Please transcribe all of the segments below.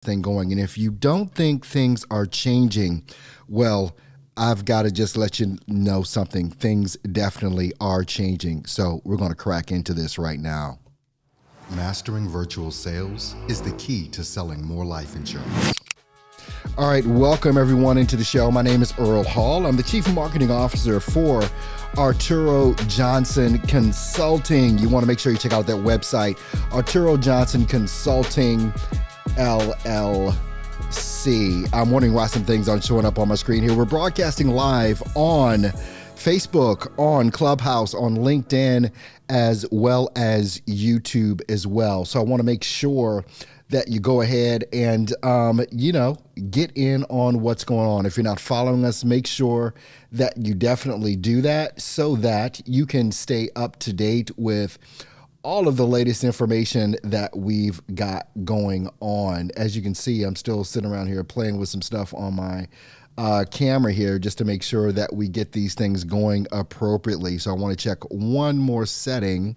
thing going. And if you don't think things are changing, well, I've got to just let you know something. Things definitely are changing. So we're going to crack into this right now. Mastering virtual sales is the key to selling more life insurance. All right, welcome everyone into the show. My name is Earl Hall. I'm the Chief Marketing Officer for Arturo Johnson Consulting. You want to make sure you check out that website, Arturo Johnson Consulting LLC. I'm wondering why some things aren't showing up on my screen here. We're broadcasting live on Facebook, on Clubhouse, on LinkedIn, as well as YouTube as well. So I want to make sure that you go ahead and, get in on what's going on. If you're not following us, make sure that you definitely do that so that you can stay up to date with all of the latest information that we've got going on. As you can see, I'm still sitting around here playing with some stuff on my camera here just to make sure that we get these things going appropriately. So I want to check one more setting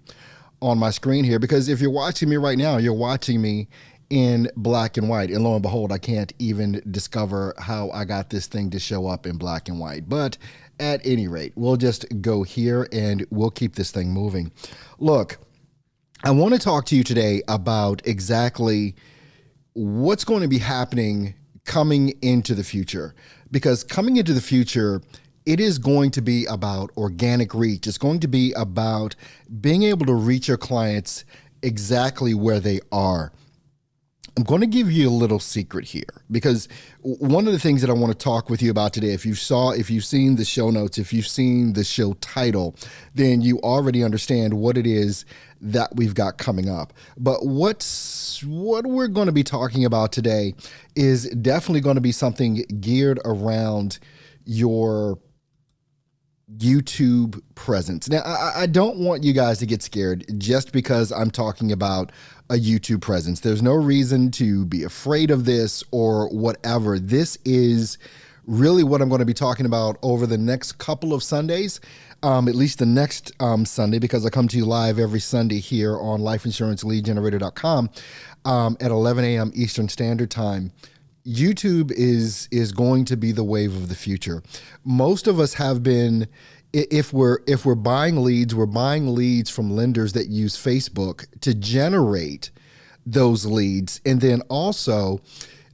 on my screen here, because if you're watching me right now, you're watching me in black and white. And lo and behold, I can't even discover how I got this thing to show up in black and white. But at any rate, we'll just go here and we'll keep this thing moving. Look, I want to talk to you today about exactly what's going to be happening coming into the future. Because coming into the future, it is going to be about organic reach. It's going to be about being able to reach your clients exactly where they are. I'm going to give you a little secret here, because one of the things that I want to talk with you about today, if you've seen the show notes, if you've seen the show title, then you already understand what it is that we've got coming up. But what we're going to be talking about today is definitely going to be something geared around your YouTube presence. Now, I don't want you guys to get scared just because I'm talking about a YouTube presence. There's no reason to be afraid of this or whatever. This is really what I'm going to be talking about over the next couple of Sundays, at least the next Sunday, because I come to you live every Sunday here on lifeinsuranceleadgenerator.com at 11 a.m. Eastern Standard Time. YouTube is going to be the wave of the future. Most of us have been, if we're buying leads, we're buying leads from lenders that use Facebook to generate those leads. And then also,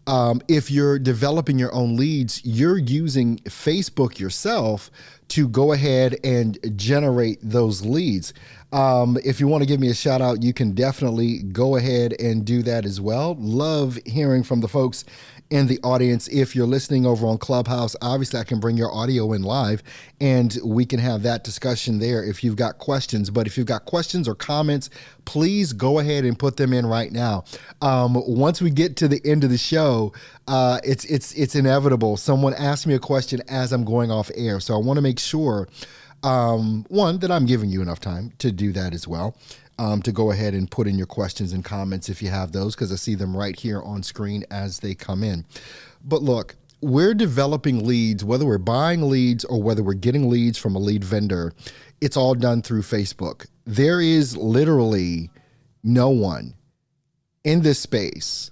if you're developing your own leads, you're using Facebook yourself to go ahead and generate those leads. If you want to give me a shout out, you can definitely go ahead and do that as well. Love hearing from the folks in the audience. If you're listening over on Clubhouse, obviously I can bring your audio in live and we can have that discussion there if you've got questions. But if you've got questions or comments, please go ahead and put them in right now. Once we get to the end of the show, it's inevitable. Someone asked me a question as I'm going off air. So I want to make sure, one, that I'm giving you enough time to do that as well. To go ahead and put in your questions and comments if you have those, because I see them right here on screen as they come in. But look, we're developing leads, whether we're buying leads or whether we're getting leads from a lead vendor, it's all done through Facebook. There is literally no one in this space,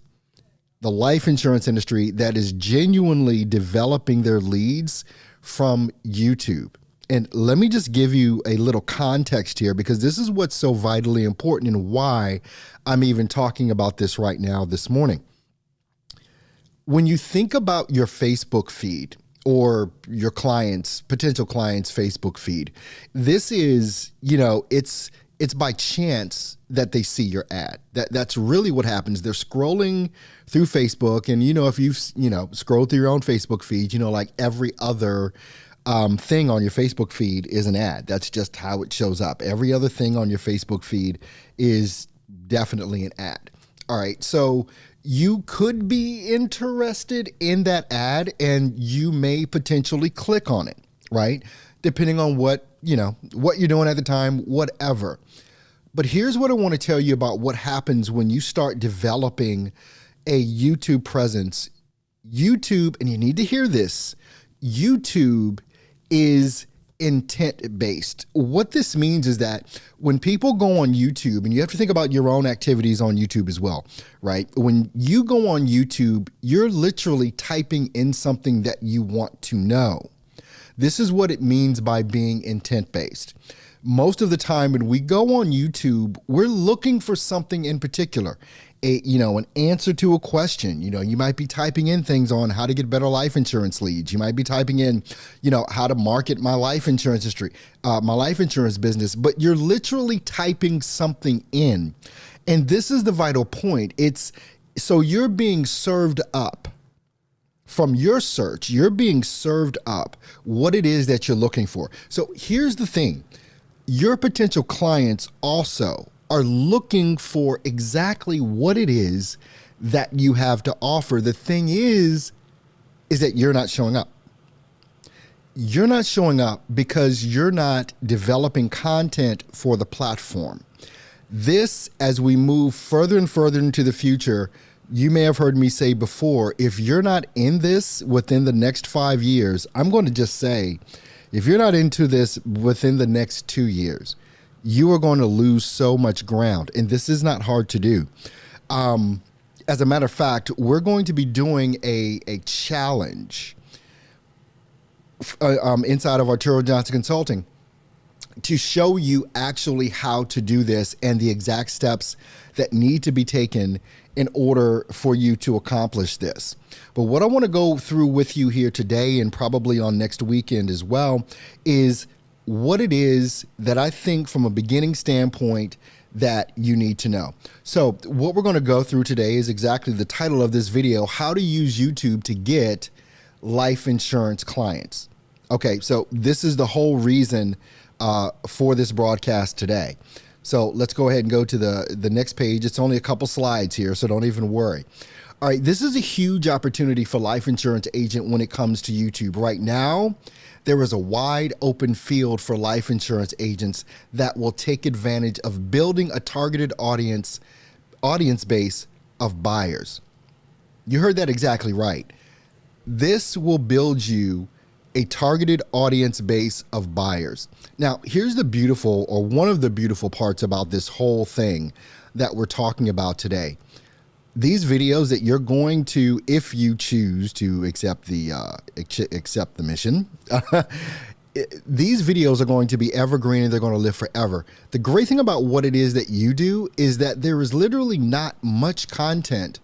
the life insurance industry, that is genuinely developing their leads from YouTube. And let me just give you a little context here, because this is what's so vitally important and why I'm even talking about this right now this morning. When you think about your Facebook feed or your clients, potential clients' Facebook feed, this is, it's by chance that they see your ad. That's really what happens. They're scrolling through Facebook, and if you've scrolled through your own Facebook feed, like every other thing on your Facebook feed is an ad. That's just how it shows up. Every other thing on your Facebook feed is definitely an ad. All right. So you could be interested in that ad and you may potentially click on it, right? Depending on what you're doing at the time, whatever. But here's what I want to tell you about what happens when you start developing a YouTube presence. YouTube, and you need to hear this, YouTube is intent based. What this means is that when people go on YouTube, and you have to think about your own activities on YouTube as well, right? When you go on YouTube, you're literally typing in something that you want to know. This is what it means by being intent based. Most of the time when we go on YouTube, we're looking for something in particular, an answer to a question. You might be typing in things on how to get better life insurance leads. You might be typing in, how to market my life insurance history, my life insurance business, but you're literally typing something in. And this is the vital point. So you're being served up from your search. You're being served up what it is that you're looking for. So here's the thing. Your potential clients also are looking for exactly what it is that you have to offer. The thing is that you're not showing up. You're not showing up because you're not developing content for the platform. This, as we move further and further into the future, you may have heard me say before, if you're not in this within the next 5 years, I'm going to just say, if you're not into this within the next 2 years, you are going to lose so much ground. And this is not hard to do. As a matter of fact, we're going to be doing a challenge inside of Arturo Johnson Consulting to show you actually how to do this and the exact steps that need to be taken in order for you to accomplish this. But what I want to go through with you here today, and probably on next weekend as well, is what it is that I think from a beginning standpoint that you need to know. So what we're going to go through today is exactly the title of this video: how to use YouTube to get life insurance clients. Okay, so this is the whole reason for this broadcast today. So let's go ahead and go to the next page. It's only a couple slides here, so don't even worry. All right, this is a huge opportunity for life insurance agent when it comes to YouTube. Right now, there is a wide open field for life insurance agents that will take advantage of building a targeted audience base of buyers. You heard that exactly right. This will build you a targeted audience base of buyers. Now, here's the beautiful, or one of the beautiful parts about this whole thing that we're talking about today. These videos that you're going to, if you choose to accept the mission, these videos are going to be evergreen and they're going to live forever. The great thing about what it is that you do is that there is literally not much content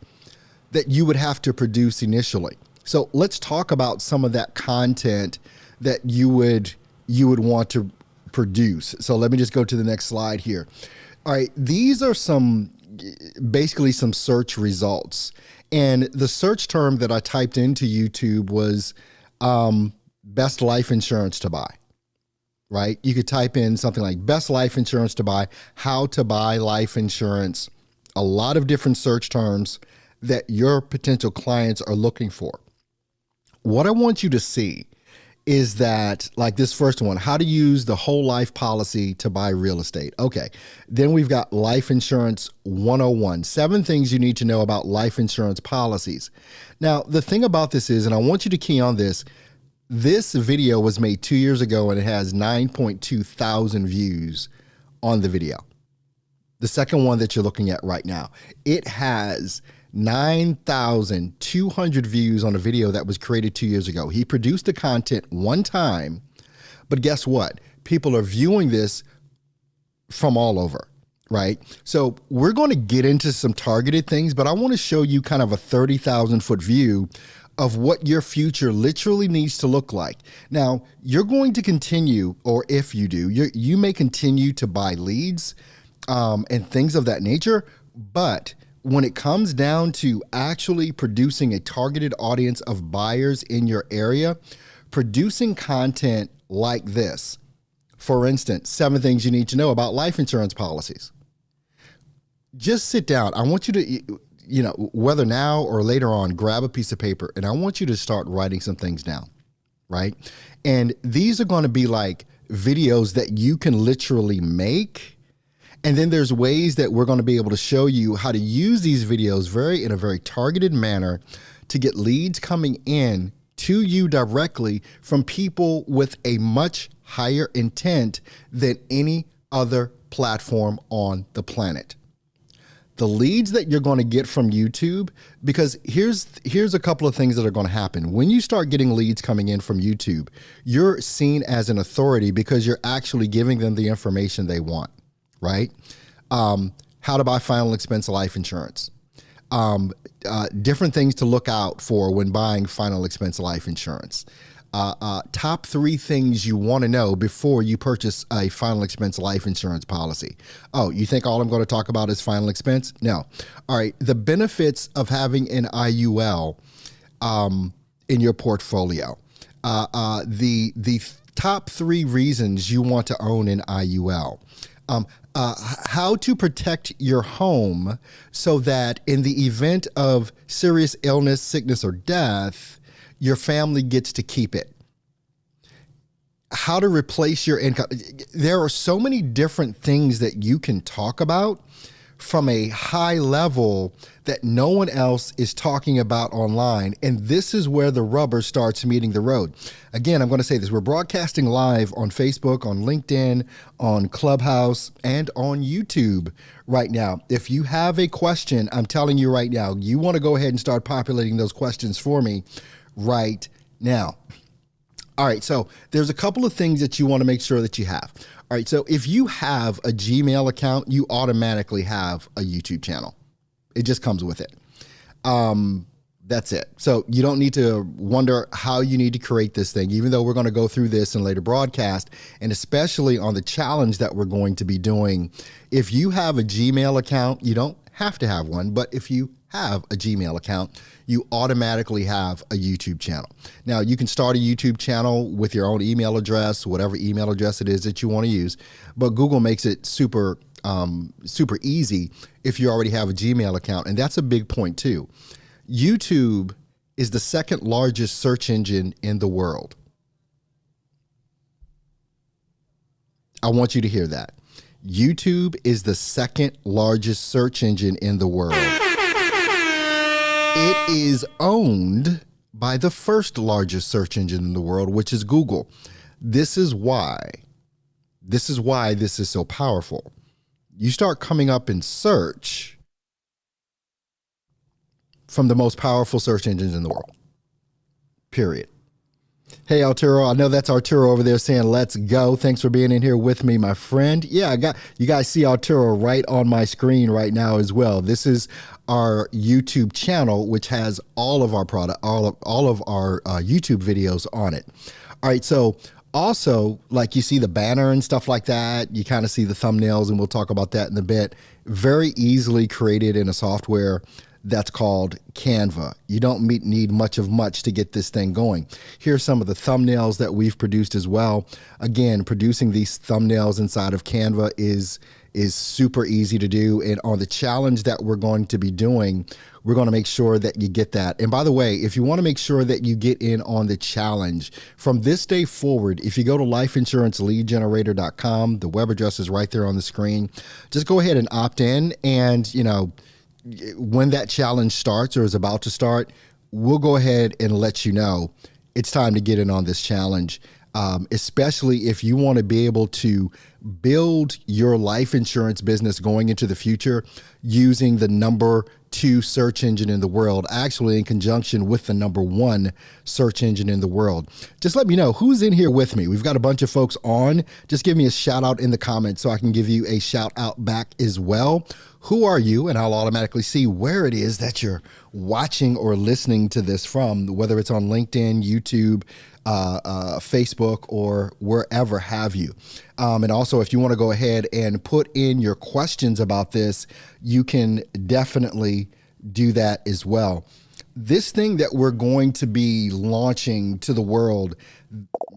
that you would have to produce initially. So let's talk about some of that content that you would want to produce. So let me just go to the next slide here. All right, these are basically some search results. And the search term that I typed into YouTube was best life insurance to buy, right? You could type in something like best life insurance to buy, how to buy life insurance, a lot of different search terms that your potential clients are looking for. What I want you to see is that, like this first one, how to use the whole life policy to buy real estate. Okay. Then we've got life insurance 101, 7 things you need to know about life insurance policies. Now, the thing about this is, and I want you to key on this video was made 2 years ago and it has 9.2 thousand views on the video. The second one that you're looking at right now, it has 9,200 views on a video that was created 2 years ago. He produced the content one time, but guess what? People are viewing this from all over, right? So we're going to get into some targeted things, but I want to show you kind of a 30,000 foot view of what your future literally needs to look like. Now, you're going to continue, or if you do, you may continue to buy leads and things of that nature, but when it comes down to actually producing a targeted audience of buyers in your area, producing content like this, for instance, 7 things you need to know about life insurance policies. Just sit down. I want you to, whether now or later on, grab a piece of paper and I want you to start writing some things down, right? And these are going to be like videos that you can literally make. And then there's ways that we're going to be able to show you how to use these videos in a very targeted manner to get leads coming in to you directly from people with a much higher intent than any other platform on the planet. The leads that you're going to get from YouTube, because here's a couple of things that are going to happen. When you start getting leads coming in from YouTube, you're seen as an authority because you're actually giving them the information they want, right? How to buy final expense life insurance. Different things to look out for when buying final expense life insurance. Top 3 things you want to know before you purchase a final expense life insurance policy. Oh, you think all I'm going to talk about is final expense? No. All right. The benefits of having an IUL in your portfolio. The top 3 reasons you want to own an IUL. How to protect your home so that in the event of serious illness, sickness, or death, your family gets to keep it. How to replace your income. There are so many different things that you can talk about from a high level that no one else is talking about online. And this is where the rubber starts meeting the road. Again, I'm going to say this. We're broadcasting live on Facebook, on LinkedIn, on Clubhouse, and on YouTube right now. If you have a question, I'm telling you right now, you want to go ahead and start populating those questions for me right now. All right, so there's a couple of things that you want to make sure that you have. All right, so if you have a Gmail account, you automatically have a YouTube channel. It just comes with it. That's it. So you don't need to wonder how you need to create this thing, even though we're going to go through this in later broadcast, and especially on the challenge that we're going to be doing. If you have a Gmail account, you don't have to have one, but if you have a Gmail account, you automatically have a YouTube channel. Now, you can start a YouTube channel with your own email address, whatever email address it is that you want to use, but Google makes it super easy if you already have a Gmail account, and that's a big point too. YouTube is the second largest search engine in the world. I want you to hear that. YouTube is the second largest search engine in the world. It is owned by the first largest search engine in the world, which is Google. This is why this is so powerful. You start coming up in search from the most powerful search engines in the world. Period. Hey, Arturo, I know that's Arturo over there saying, let's go. Thanks for being in here with me, my friend. Yeah, you guys see Arturo right on my screen right now as well. This is our YouTube channel, which has all of our all of our YouTube videos on it. All right, so also, like you see the banner and stuff like that, you kind of see the thumbnails, and we'll talk about that in a bit. Very easily created in a software that's called Canva. You don't need much to get this thing going. Here's some of the thumbnails that we've produced as well. Again, producing these thumbnails inside of Canva is super easy to do. And on the challenge that we're going to be doing, we're going to make sure that you get that. And by the way, if you want to make sure that you get in on the challenge from this day forward, if you go to lifeinsuranceleadgenerator.com, the web address is right there on the screen. Just go ahead and opt in, and when that challenge starts or is about to start, we'll go ahead and let you know it's time to get in on this challenge, especially if you want to be able to build your life insurance business going into the future using the number 2 search engine in the world, actually in conjunction with the number 1 search engine in the world. Just let me know who's in here with me. We've got a bunch of folks on. Just give me a shout out in the comments so I can give you a shout out back as well. Who are you? And I'll automatically see where it is that you're watching or listening to this from, whether it's on LinkedIn, YouTube, Facebook, or wherever have you. And also, if you want to go ahead and put in your questions about this, you can definitely do that as well. This thing that we're going to be launching to the world,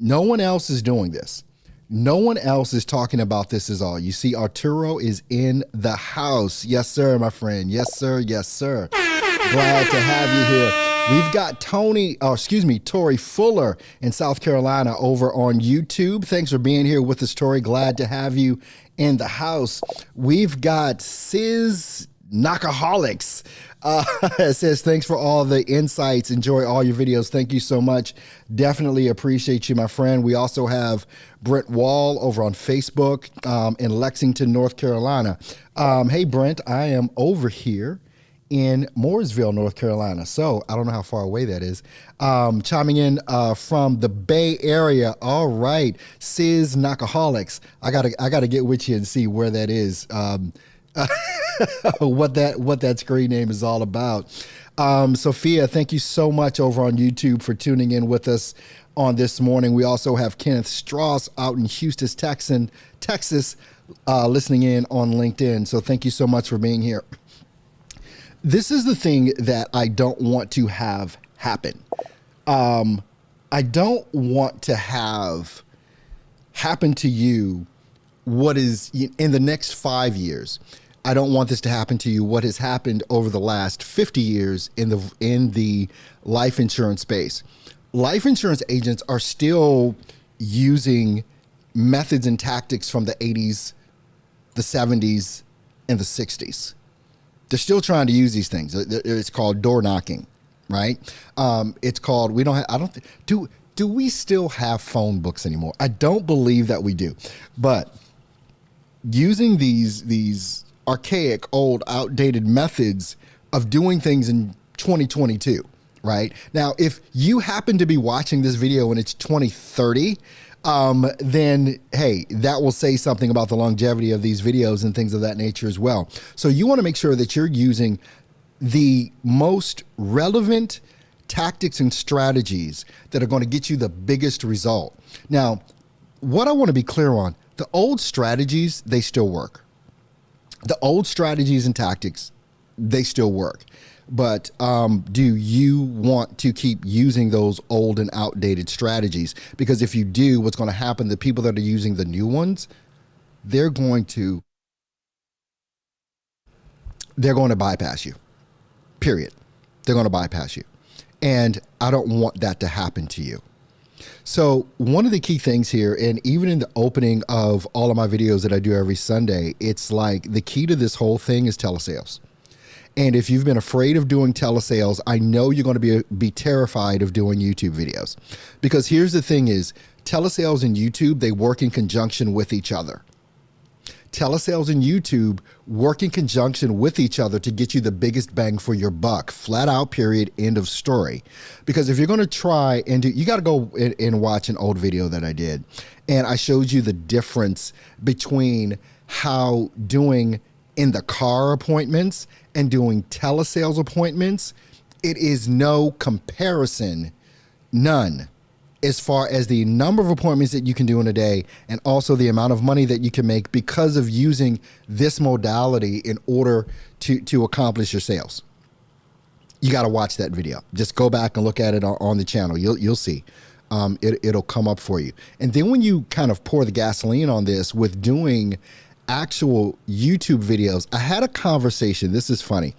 no one else is doing this. No one else is talking about this as all. You see, Arturo is in the house. Yes, sir, my friend. Yes, sir. Yes, sir. Glad to have you here. We've got Tori Fuller in South Carolina over on YouTube. Thanks for being here with us, Tori. Glad to have you in the house. We've got Sis Knockaholics it says, thanks for all the insights. Enjoy all your videos. Thank you so much. Definitely appreciate you, my friend. We also have Brent Wall over on Facebook in Lexington, North Carolina. Hey, Brent, I am over here in Mooresville, North Carolina. So I don't know how far away that is. Chiming in from the Bay Area. All right. Sis Knockaholics. I gotta get with you and see where that is. What that screen name is all about. Sophia, thank you so much over on YouTube for tuning in with us on this morning. We also have Kenneth Strauss out in Houston, Texas, listening in on LinkedIn. So thank you so much for being here. This is the thing that I don't want to have happen. I don't want to have happen to you what is in the next 5 years. I don't want this to happen to you what has happened over the last 50 years in the life insurance space. Life insurance agents are still using methods and tactics from the 80s, the 70s, and the 60s. They're still trying to use these things. It's called door knocking, right? It's called, do we still have phone books anymore? I don't believe that we do. But using these archaic, old, outdated methods of doing things in 2022, right? Now, if you happen to be watching this video and it's 2030, then hey, that will say something about the longevity of these videos and things of that nature as well. So you want to make sure that you're using the most relevant tactics and strategies that are going to get you the biggest result. Now, what I want to be clear on, the old strategies, they still work. The old strategies and tactics, they still work. But do you want to keep using those old and outdated strategies? Because if you do, what's going to happen, the people that are using the new ones, they're going to bypass you, period. They're going to bypass you. And I don't want that to happen to you. So one of the key things here, and even in the opening of all of my videos that I do every Sunday, it's like the key to this whole thing is telesales. And if you've been afraid of doing telesales, I know you're going to be terrified of doing YouTube videos. Because here's the thing is, telesales and YouTube, they work in conjunction with each other. Telesales and YouTube work in conjunction with each other to get you the biggest bang for your buck. Flat out, period, end of story. Because if you're going to try and do, you got to go and watch an old video that I did. And I showed you the difference between how doing in the car appointments and doing telesales appointments. It is no comparison, none, as far as the number of appointments that you can do in a day and also the amount of money that you can make because of using this modality in order to accomplish your sales. You got to watch that video. Just go back and look at it on the channel. You'll see. It'll come up for you. And then when you kind of pour the gasoline on this with doing actual YouTube videos, I had a conversation. This is funny.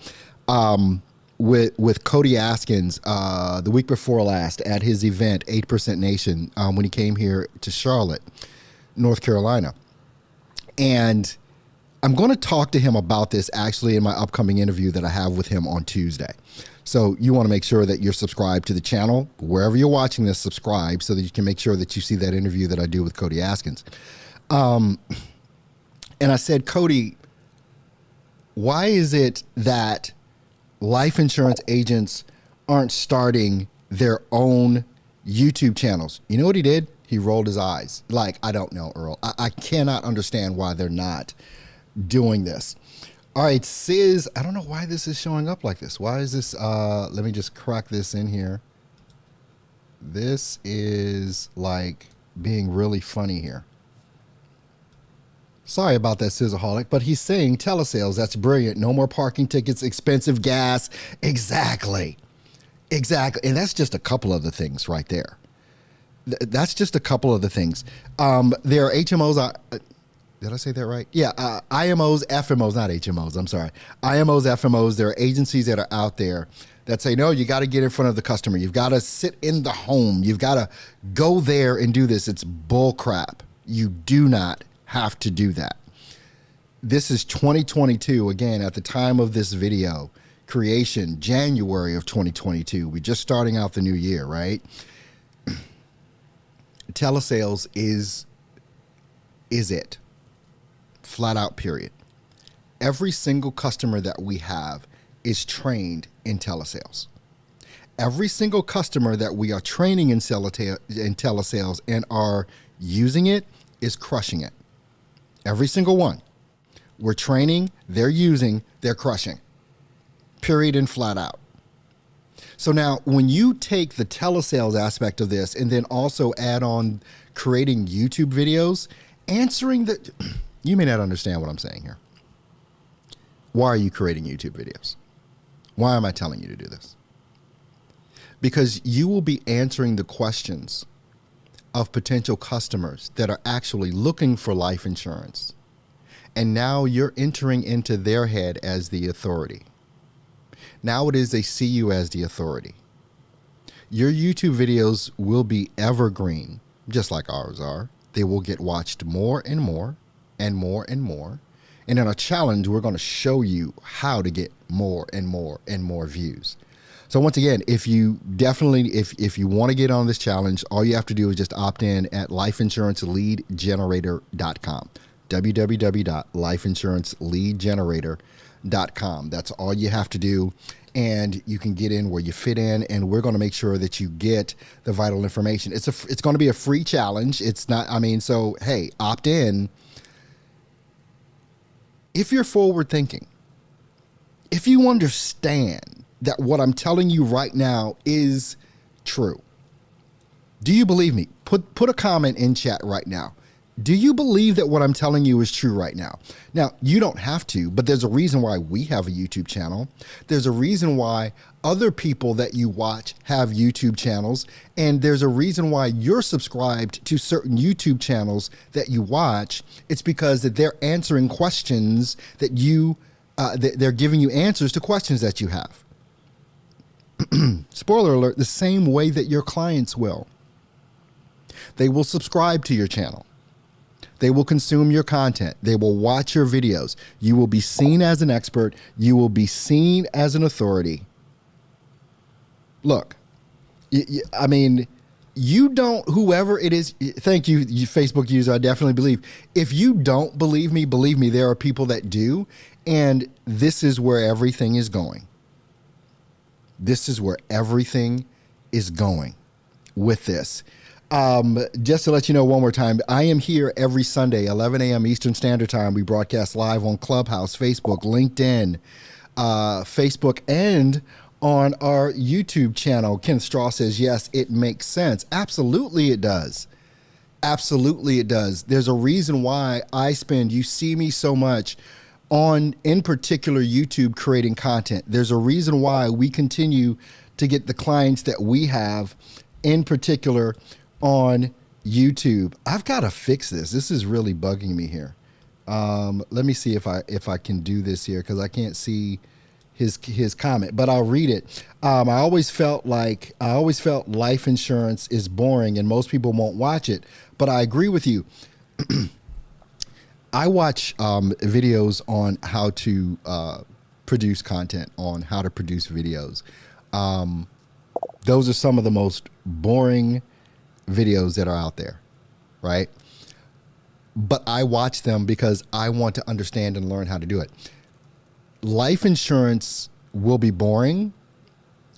With Cody Askins the week before last at his event, 8% Nation, when he came here to Charlotte, North Carolina. And I'm going to talk to him about this actually in my upcoming interview that I have with him on Tuesday. So you want to make sure that you're subscribed to the channel. Wherever you're watching this, subscribe so that you can make sure that you see that interview that I do with Cody Askins. And I said, Cody, why is it that life insurance agents aren't starting their own YouTube channels? You know what he did? He rolled his eyes. Like, I don't know, Earl. I cannot understand why they're not doing this. All right, Sis, I don't know why this is showing up like this. Why is this? Let me just crack this in here. This is like being really funny here. Sorry about that, Scissorholic, but he's saying telesales. That's brilliant. No more parking tickets, expensive gas. Exactly. Exactly. And that's just a couple of the things right there. That's just a couple of the things. There are HMOs. Did I say that right? Yeah. IMOs, FMOs, not HMOs. I'm sorry. IMOs, FMOs. There are agencies that are out there that say, no, you got to get in front of the customer. You've got to sit in the home. You've got to go there and do this. It's bull crap. You do not have to do that. This is 2022. Again, at the time of this video, creation, January of 2022. We're just starting out the new year, right? Telesales is it. Flat out, period. Every single customer that we have is trained in telesales. Every single customer that we are training in telesales and are using it is crushing it. Every single one. We're training, they're using, they're crushing. Period and flat out. So now when you take the telesales aspect of this and then also add on creating YouTube videos, answering the, you may not understand what I'm saying here. Why are you creating YouTube videos? Why am I telling you to do this? Because you will be answering the questions of potential customers that are actually looking for life insurance. And now you're entering into their head as the authority. Now it is they see you as the authority. Your YouTube videos will be evergreen, just like ours are. They will get watched more and more and more and more. And in a challenge, we're going to show you how to get more and more and more views. So once again, if you want to get on this challenge, all you have to do is just opt in at lifeinsuranceleadgenerator.com. www.lifeinsuranceleadgenerator.com. That's all you have to do. And you can get in where you fit in, and we're going to make sure that you get the vital information. It's going to be a free challenge. It's not, so hey, opt in. If you're forward thinking, if you understand that what I'm telling you right now is true, do you believe me? Put a comment in chat right now. Do you believe that what I'm telling you is true right now? Now, you don't have to, but there's a reason why we have a YouTube channel. There's a reason why other people that you watch have YouTube channels. And there's a reason why you're subscribed to certain YouTube channels that you watch. It's because that they're answering questions that they're giving you answers to questions that you have. Spoiler alert, the same way that your clients will. They will subscribe to your channel. They will consume your content. They will watch your videos. You will be seen as an expert. You will be seen as an authority. Look, you don't, whoever it is, thank you, you Facebook user, I definitely believe. If you don't believe me, there are people that do. And this is where everything is going. This is where everything is going with this. Just to let you know one more time, I am here every Sunday, 11 a.m. Eastern Standard Time. We broadcast live on Clubhouse, Facebook, LinkedIn, Facebook, and on our YouTube channel. Ken Straw says, yes, it makes sense. Absolutely it does. Absolutely it does. There's a reason why you see me so much on, in particular, YouTube creating content. There's a reason why we continue to get the clients that we have, in particular, on YouTube. I've got to fix this. This is really bugging me here. Let me see if I can do this here, because I can't see his comment, but I'll read it. I always felt life insurance is boring and most people won't watch it, but I agree with you. I watch videos on how to produce content, on how to produce videos. Those are some of the most boring videos that are out there, right? But I watch them because I want to understand and learn how to do it. Life insurance will be boring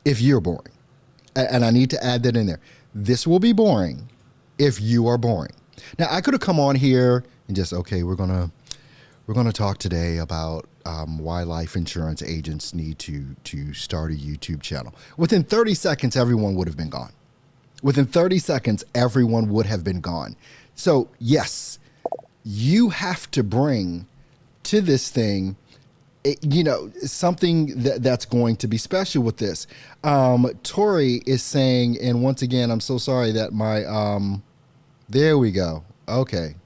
if you're boring. And I need to add that in there. This will be boring if you are boring. Now, I could have come on here and just, okay, we're gonna talk today about why life insurance agents need to start a YouTube channel. Within 30 seconds, everyone would have been gone. Within 30 seconds, everyone would have been gone. So yes, you have to bring to this thing, something that's going to be special with this. Tori is saying, and once again, I'm so sorry that my, there we go. Okay.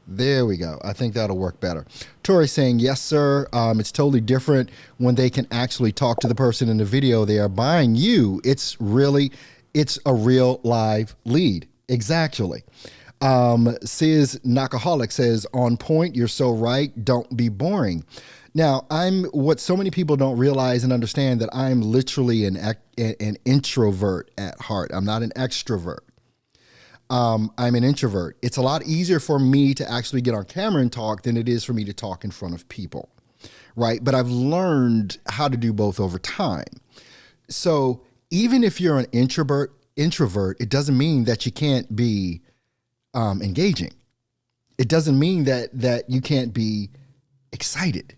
There we go. I think that'll work better. Tori saying, yes, sir. It's totally different when they can actually talk to the person in the video. They are buying you. It's a real live lead. Exactly. Sis Knockaholic says, on point, you're so right, don't be boring. Now, I'm what so many people don't realize and understand that I'm literally an introvert at heart. I'm not an extrovert. I'm an introvert. It's a lot easier for me to actually get on camera and talk than it is for me to talk in front of people, right? But I've learned how to do both over time. So even if you're an introvert, it doesn't mean that you can't be engaging. It doesn't mean that you can't be excited.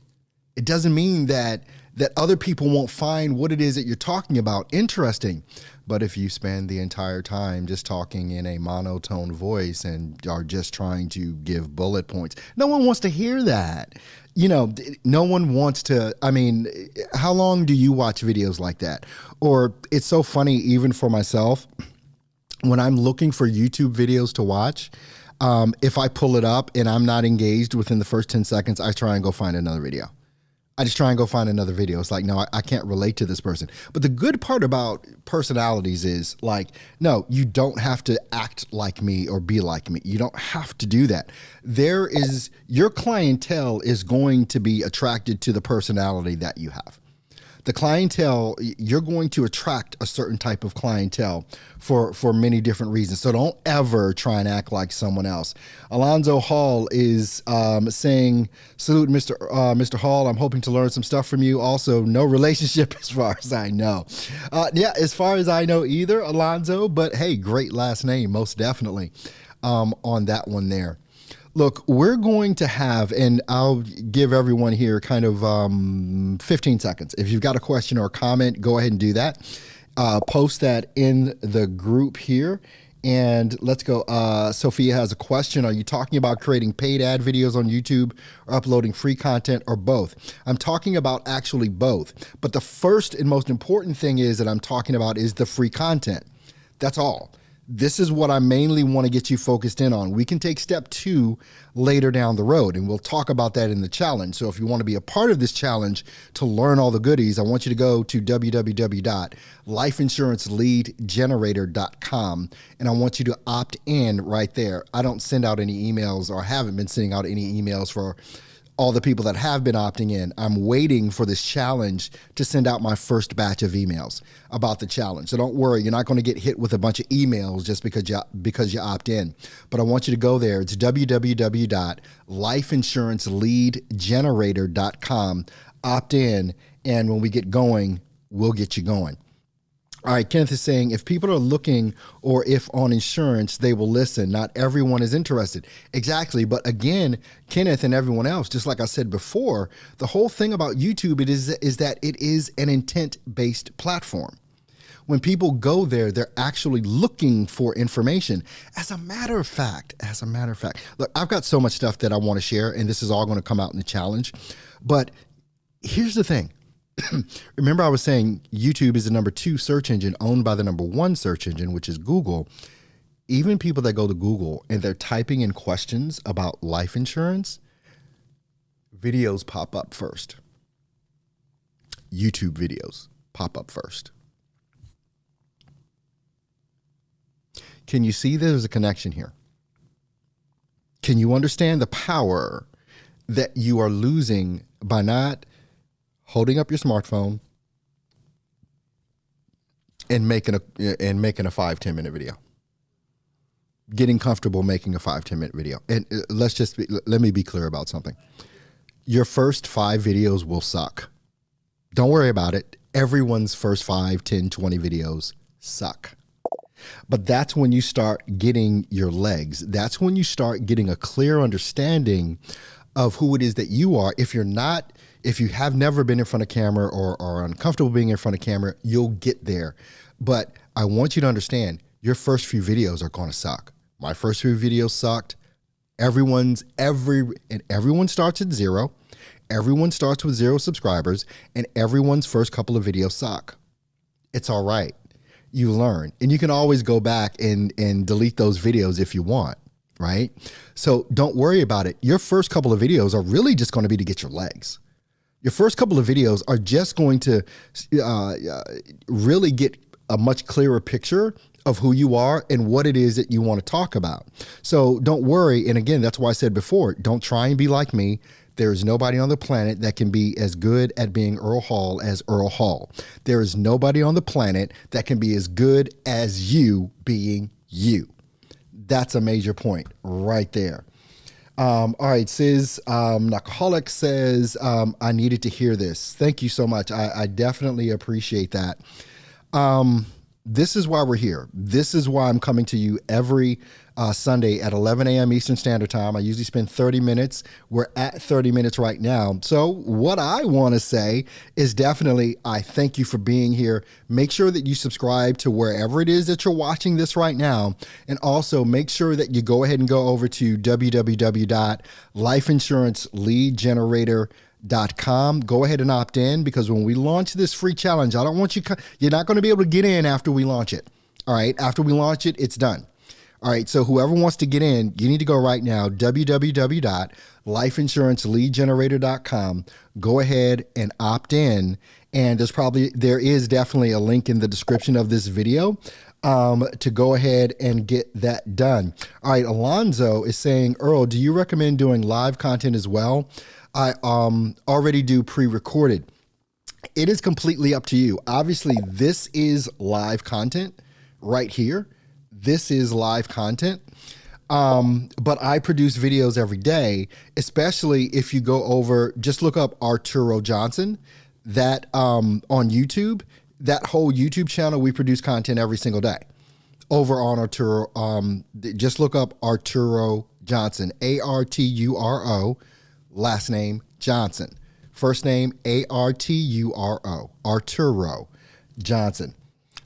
It doesn't mean that other people won't find what it is that you're talking about interesting. But if you spend the entire time just talking in a monotone voice and are just trying to give bullet points, no one wants to hear that. You know, no one wants to. I mean, how long do you watch videos like that? Or it's so funny, even for myself, when I'm looking for YouTube videos to watch, if I pull it up and I'm not engaged within the first 10 seconds, I try and go find another video. I just try and go find another video. It's like, no, I can't relate to this person. But the good part about personalities is like, no, you don't have to act like me or be like me. You don't have to do that. Your clientele is going to be attracted to the personality that you have. The clientele, you're going to attract a certain type of clientele for many different reasons. So don't ever try and act like someone else. Alonzo Hall is saying, salute, Mr. Hall. I'm hoping to learn some stuff from you. Also, no relationship as far as I know. Yeah, as far as I know either, Alonzo. But hey, great last name, most definitely on that one there. Look, we're going to have, and I'll give everyone here kind of 15 seconds. If you've got a question or a comment, go ahead and do that. Post that in the group here. And let's go. Sophia has a question. Are you talking about creating paid ad videos on YouTube or uploading free content or both? I'm talking about actually both. But the first and most important thing is that I'm talking about is the free content. That's all. This is what I mainly want to get you focused in on. We can take step 2 later down the road, and we'll talk about that in the challenge. So if you want to be a part of this challenge to learn all the goodies, I want you to go to www.lifeinsuranceleadgenerator.com, and I want you to opt in right there. I don't send out any emails, or haven't been sending out any emails for all the people that have been opting in. I'm waiting for this challenge to send out my first batch of emails about the challenge. So don't worry, you're not going to get hit with a bunch of emails just because you opt in. But I want you to go there. It's www.lifeinsuranceleadgenerator.com. Opt in, and when we get going, we'll get you going. All right, Kenneth is saying, if people are looking or if on insurance, they will listen. Not everyone is interested. Exactly. But again, Kenneth and everyone else, just like I said before, the whole thing about YouTube is that it is an intent-based platform. When people go there, they're actually looking for information. As a matter of fact, look, I've got so much stuff that I want to share, and this is all going to come out in the challenge. But here's the thing. Remember, I was saying YouTube is the number 2 search engine owned by the number 1 search engine, which is Google. Even people that go to Google and they're typing in questions about life insurance, videos pop up first. YouTube videos pop up first. Can you see there's a connection here? Can you understand the power that you are losing by not holding up your smartphone and making a 5-10 minute video, getting comfortable making a 5-10 minute video? And let me be clear about something. Your first 5 videos will suck. Don't worry about it. Everyone's first 5, 10, 20 videos suck. But that's when you start getting your legs. That's when you start getting a clear understanding of who it is that you are. If you have never been in front of camera or are uncomfortable being in front of camera, you'll get there. But I want you to understand, your first few videos are going to suck. My first few videos sucked. Everyone starts at 0. Everyone starts with 0 subscribers, and everyone's first couple of videos suck. It's all right. You learn, and you can always go back and delete those videos if you want, right? So don't worry about it. Your first couple of videos are really just going to be to get your legs. Your first couple of videos are just going to really get a much clearer picture of who you are and what it is that you want to talk about. So don't worry. And again, that's why I said before, don't try and be like me. There is nobody on the planet that can be as good at being Earl Hall as Earl Hall. There is nobody on the planet that can be as good as you being you. That's a major point right there. All right, Sis Knockaholic says, I needed to hear this. Thank you so much. I definitely appreciate that. This is why we're here. This is why I'm coming to you every Sunday at 11 a.m. Eastern Standard Time. I usually spend 30 minutes. We're at 30 minutes right now. So what I want to say is definitely, I thank you for being here. Make sure that you subscribe to wherever it is that you're watching this right now. And also make sure that you go ahead and go over to www.lifeinsuranceleadgenerator.com. Go ahead and opt in, because when we launch this free challenge, I don't want you're not going to be able to get in after we launch it. All right. After we launch it, it's done. All right. So whoever wants to get in, you need to go right now, www.lifeinsuranceleadgenerator.com. Go ahead and opt in. And there is definitely a link in the description of this video to go ahead and get that done. All right. Alonzo is saying, Earl, do you recommend doing live content as well? I already do pre-recorded. It is completely up to you. Obviously, this is live content right here. This is live content. But I produce videos every day, especially if you go over, just look up Arturo Johnson, that on YouTube, that whole YouTube channel, we produce content every single day over on Arturo. Just look up Arturo Johnson, Arturo, last name Johnson, first name Arturo, Arturo Johnson.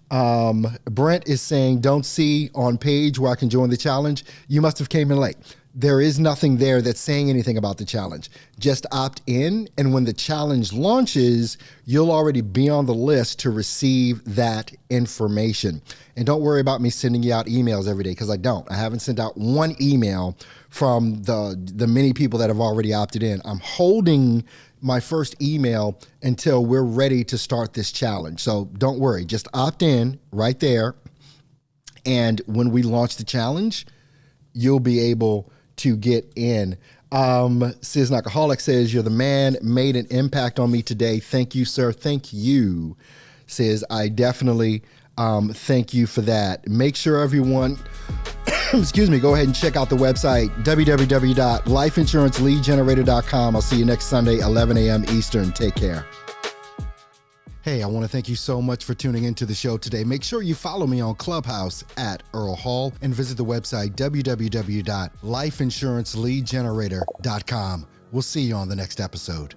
Brent is saying, don't see on page where I can join the challenge. You must have came in late. There is nothing there that's saying anything about the challenge. Just opt in, and when the challenge launches, you'll already be on the list to receive that information. And don't worry about me sending you out emails every day, because I don't. I haven't sent out one email from the many people that have already opted in. I'm holding my first email until we're ready to start this challenge. So don't worry, just opt in right there. And when we launch the challenge, you'll be able to get in. Sis Knockaholic says, you're the man, made an impact on me today. Thank you, sir. Thank you. Says, I definitely thank you for that. Make sure everyone, excuse me, go ahead and check out the website, www.lifeinsuranceleadgenerator.com. I'll see you next Sunday, 11 a.m. Eastern. Take care. Hey, I want to thank you so much for tuning into the show today. Make sure you follow me on Clubhouse at Earl Hall and visit the website, www.lifeinsuranceleadgenerator.com. We'll see you on the next episode.